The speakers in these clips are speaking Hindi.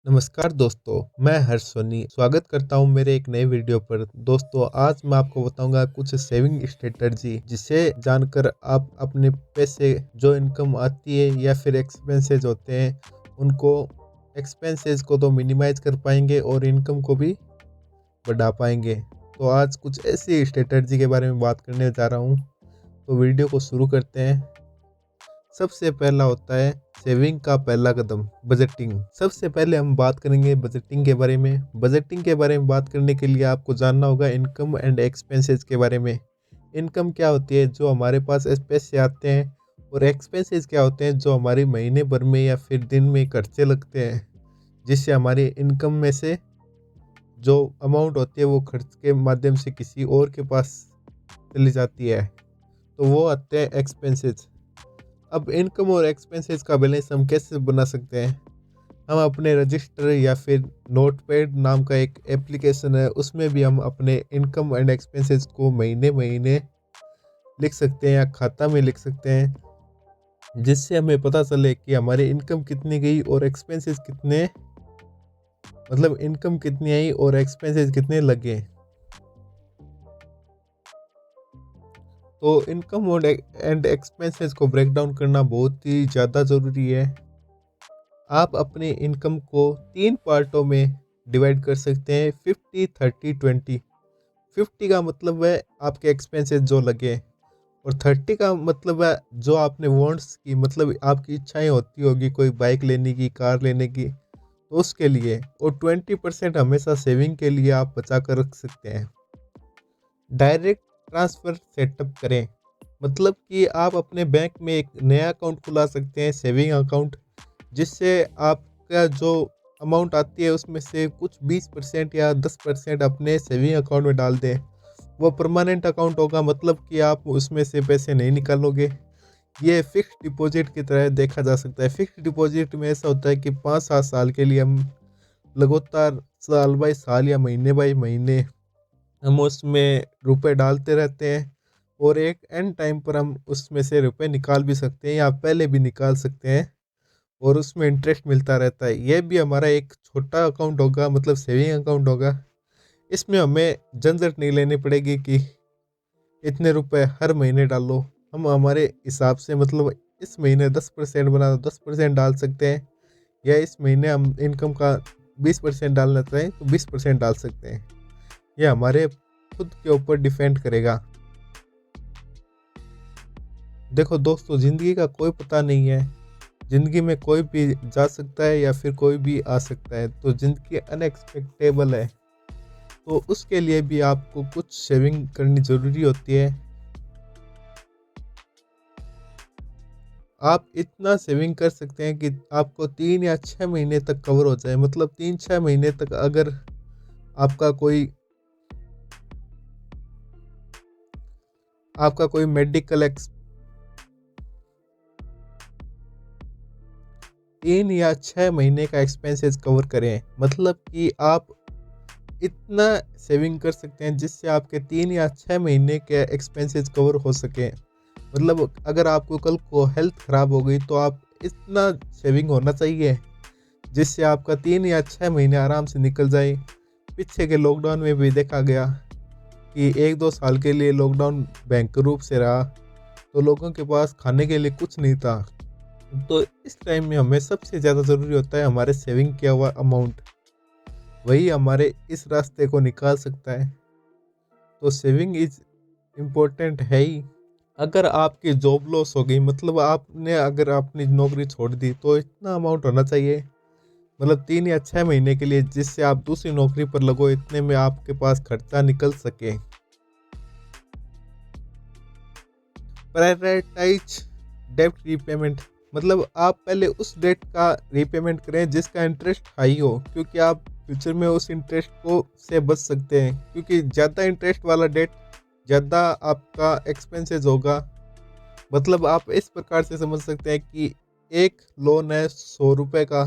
नमस्कार दोस्तों, मैं हर्ष सोनी स्वागत करता हूं मेरे एक नए वीडियो पर। दोस्तों, आज मैं आपको बताऊंगा कुछ सेविंग स्ट्रेटजी जिसे जानकर आप अपने पैसे जो इनकम आती है या फिर एक्सपेंसेस होते हैं उनको एक्सपेंसेस को तो मिनिमाइज कर पाएंगे और इनकम को भी बढ़ा पाएंगे। तो आज कुछ ऐसी स्ट्रेटजी के बारे में बात करने जा रहा हूं, तो वीडियो को शुरू करते हैं। सबसे पहला होता है सेविंग का पहला कदम, बजटिंग। सबसे पहले हम बात करेंगे बजटिंग के बारे में। बजटिंग के बारे में बात करने के लिए आपको जानना होगा इनकम एंड एक्सपेंसेस के बारे में। इनकम क्या होती है, जो हमारे पास पैसे आते हैं, और एक्सपेंसेस क्या होते हैं, जो हमारे महीने भर में या फिर दिन में खर्चे लगते हैं, जिससे हमारी इनकम में से जो अमाउंट होती है वो खर्च के माध्यम से किसी और के पास चली जाती है, तो वो आते हैं एक्सपेंसेस। अब इनकम और एक्सपेंसेस का बैलेंस हम कैसे बना सकते हैं? हम अपने रजिस्टर या फिर नोटपैड नाम का एक एप्लीकेशन है, उसमें भी हम अपने इनकम एंड एक्सपेंसेस को महीने महीने लिख सकते हैं या खाता में लिख सकते हैं, जिससे हमें पता चले कि हमारी इनकम कितनी गई और एक्सपेंसेस कितने, मतलब इनकम कितनी आई और एक्सपेंसेस कितने लगे। तो इनकम और एंड एक्सपेंसेस को ब्रेक डाउन करना बहुत ही ज़्यादा ज़रूरी है। आप अपने इनकम को 3 पार्टों में डिवाइड कर सकते हैं, 50, 30, 20। 50 का मतलब है आपके एक्सपेंसेस जो लगे, और 30 का मतलब है जो आपने वांट्स की, मतलब आपकी इच्छाएं होती होगी कोई बाइक लेने की, कार लेने की, तो उसके लिए। और 20% हमेशा सेविंग के लिए आप बचा कर रख सकते हैं। डायरेक्ट ट्रांसफ़र सेटअप करें, मतलब कि आप अपने बैंक में एक नया अकाउंट खुला सकते हैं, सेविंग अकाउंट, जिससे आपका जो अमाउंट आती है उसमें से कुछ 20% या 10% अपने सेविंग अकाउंट में डाल दें। वो परमानेंट अकाउंट होगा, मतलब कि आप उसमें से पैसे नहीं निकालोगे। ये फिक्स डिपॉजिट की तरह देखा जा सकता है। फिक्स डिपॉजिट में ऐसा होता है कि 5-7 साल के लिए हम लगातार साल बाई साल या महीने बाई महीने हम उसमें रुपए डालते रहते हैं, और एक एंड टाइम पर हम उसमें से रुपए निकाल भी सकते हैं या पहले भी निकाल सकते हैं, और उसमें इंटरेस्ट मिलता रहता है। यह भी हमारा एक छोटा अकाउंट होगा, मतलब सेविंग अकाउंट होगा। इसमें हमें झंझट नहीं लेनी पड़ेगी कि इतने रुपए हर महीने डालो। हम हमारे हिसाब से, मतलब इस महीने 10% बना तो 10% डाल सकते हैं, या इस महीने हम इनकम का 20% डालना चाहें तो 20% डाल सकते हैं। यह हमारे खुद के ऊपर डिपेंड करेगा। देखो दोस्तों, ज़िंदगी का कोई पता नहीं है। ज़िंदगी में कोई भी जा सकता है या फिर कोई भी आ सकता है, तो ज़िंदगी अनएक्सपेक्टेबल है। तो उसके लिए भी आपको कुछ सेविंग करनी ज़रूरी होती है। आप इतना सेविंग कर सकते हैं कि आपको 3 या 6 महीने तक कवर हो जाए। मतलब 3-6 महीने तक अगर आपका कोई मेडिकल एक्स 3 या 6 महीने का एक्सपेंसेस कवर करें, मतलब कि आप इतना सेविंग कर सकते हैं जिससे आपके 3 या 6 महीने के एक्सपेंसेस कवर हो सके। मतलब अगर आपको कल को हेल्थ ख़राब हो गई तो आप इतना सेविंग होना चाहिए जिससे आपका 3 या 6 महीने आराम से निकल जाए। पीछे के लॉकडाउन में भी देखा गया कि 1-2 साल के लिए लॉकडाउन भयंकर रूप से रहा, तो लोगों के पास खाने के लिए कुछ नहीं था। तो इस टाइम में हमें सबसे ज़्यादा ज़रूरी होता है हमारे सेविंग किया हुआ अमाउंट, वही हमारे इस रास्ते को निकाल सकता है। तो सेविंग इज़ इम्पोर्टेंट है ही। अगर आपकी जॉब लॉस हो गई, मतलब आपने अगर अपनी नौकरी छोड़ दी, तो इतना अमाउंट होना चाहिए, मतलब 3 या 6 महीने के लिए, जिससे आप दूसरी नौकरी पर लगो, इतने में आपके पास खर्चा निकल सके। प्रायोरिटाइज डेब्ट रीपेमेंट, मतलब आप पहले उस डेट का रीपेमेंट करें जिसका इंटरेस्ट हाई हो, क्योंकि आप फ्यूचर में उस इंटरेस्ट को से बच सकते हैं। क्योंकि ज़्यादा इंटरेस्ट वाला डेट ज़्यादा आपका एक्सपेंसेस होगा। मतलब आप इस प्रकार से समझ सकते हैं कि एक लोन है 100 रुपये का,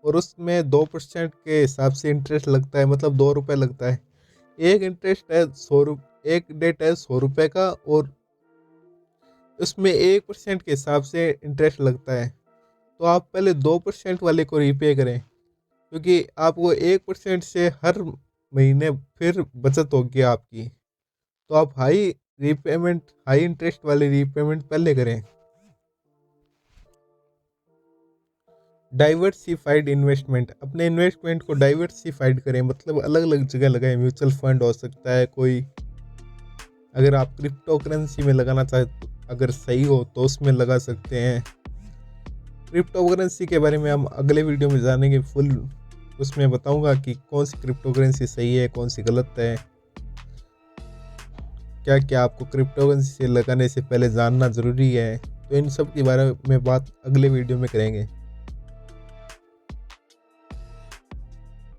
और उसमें 2% के हिसाब से इंटरेस्ट लगता है, मतलब 2 रुपये लगता है। एक इंटरेस्ट है 100 रुपये, एक डेट है 100 रुपये का, और उसमें 1% के हिसाब से इंटरेस्ट लगता है। तो आप पहले 2% वाले को रीपे करें, क्योंकि आपको 1% से हर महीने फिर बचत होगी आपकी। तो आप हाई इंटरेस्ट वाली रीपेमेंट पहले करें। डाइवर्सिफाइड इन्वेस्टमेंट, अपने इन्वेस्टमेंट को डाइवर्सिफाइड करें, मतलब अलग अलग जगह लगाएं। म्यूचुअल फंड हो सकता है कोई, अगर आप क्रिप्टो करेंसी में लगाना चाहे तो अगर सही हो तो उसमें लगा सकते हैं। क्रिप्टो करेंसी के बारे में हम अगले वीडियो में जानेंगे फुल, उसमें बताऊंगा कि कौन सी क्रिप्टो करेंसी सही है कौन सी गलत है, क्या क्या आपको क्रिप्टो करेंसी से लगाने से पहले जानना ज़रूरी है। तो इन सब के बारे में बात अगले वीडियो में करेंगे।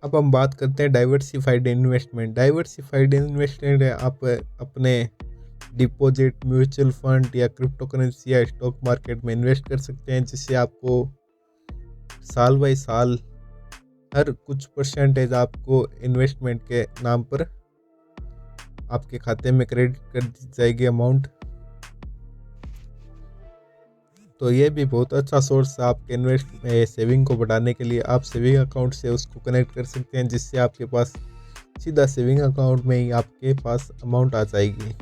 अब हम बात करते हैं डाइवर्सिफाइड इन्वेस्टमेंट। डाइवर्सिफाइड इन्वेस्टमेंट आप अपने डिपॉजिट, म्यूचुअल फंड या क्रिप्टो करेंसी या स्टॉक मार्केट में इन्वेस्ट कर सकते हैं, जिससे आपको साल बाई साल हर कुछ परसेंटेज आपको इन्वेस्टमेंट के नाम पर आपके खाते में क्रेडिट कर दी जाएगी अमाउंट। तो ये भी बहुत अच्छा सोर्स है आपके सेविंग को बढ़ाने के लिए। आप सेविंग अकाउंट से उसको कनेक्ट कर सकते हैं, जिससे आपके पास सीधा सेविंग अकाउंट में ही आपके पास अमाउंट आ जाएगी।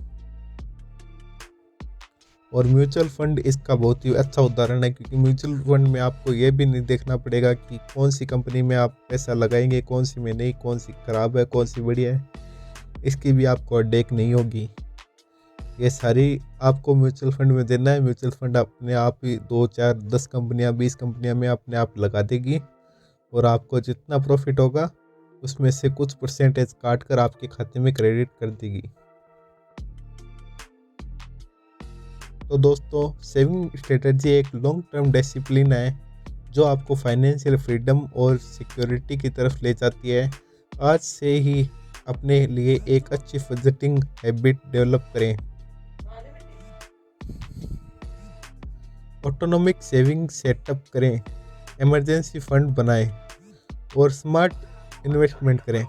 और म्यूचुअल फंड इसका बहुत ही अच्छा उदाहरण है, क्योंकि म्यूचुअल फंड में आपको ये भी नहीं देखना पड़ेगा कि कौन सी कंपनी में आप पैसा लगाएंगे, कौन सी में नहीं, कौन सी खराब है कौन सी बढ़िया है, इसकी भी आपको हेडेक नहीं होगी। ये सारी आपको म्यूचुअल फंड में देना है। म्यूचुअल फंड अपने आप ही 2 4 10 कंपनियां 20 कंपनियां में अपने आप लगा देगी, और आपको जितना प्रॉफिट होगा उसमें से कुछ परसेंटेज काट कर आपके खाते में क्रेडिट कर देगी। तो दोस्तों, सेविंग स्ट्रेटजी एक लॉन्ग टर्म डिसिप्लिन है जो आपको फाइनेंशियल फ्रीडम और सिक्योरिटी की तरफ ले जाती है। आज से ही अपने लिए एक अच्छी बजटिंग हैबिट डेवलप करें। ऑटोनॉमिक सेविंग सेटअप करें, इमरजेंसी फंड बनाएं और स्मार्ट इन्वेस्टमेंट करें।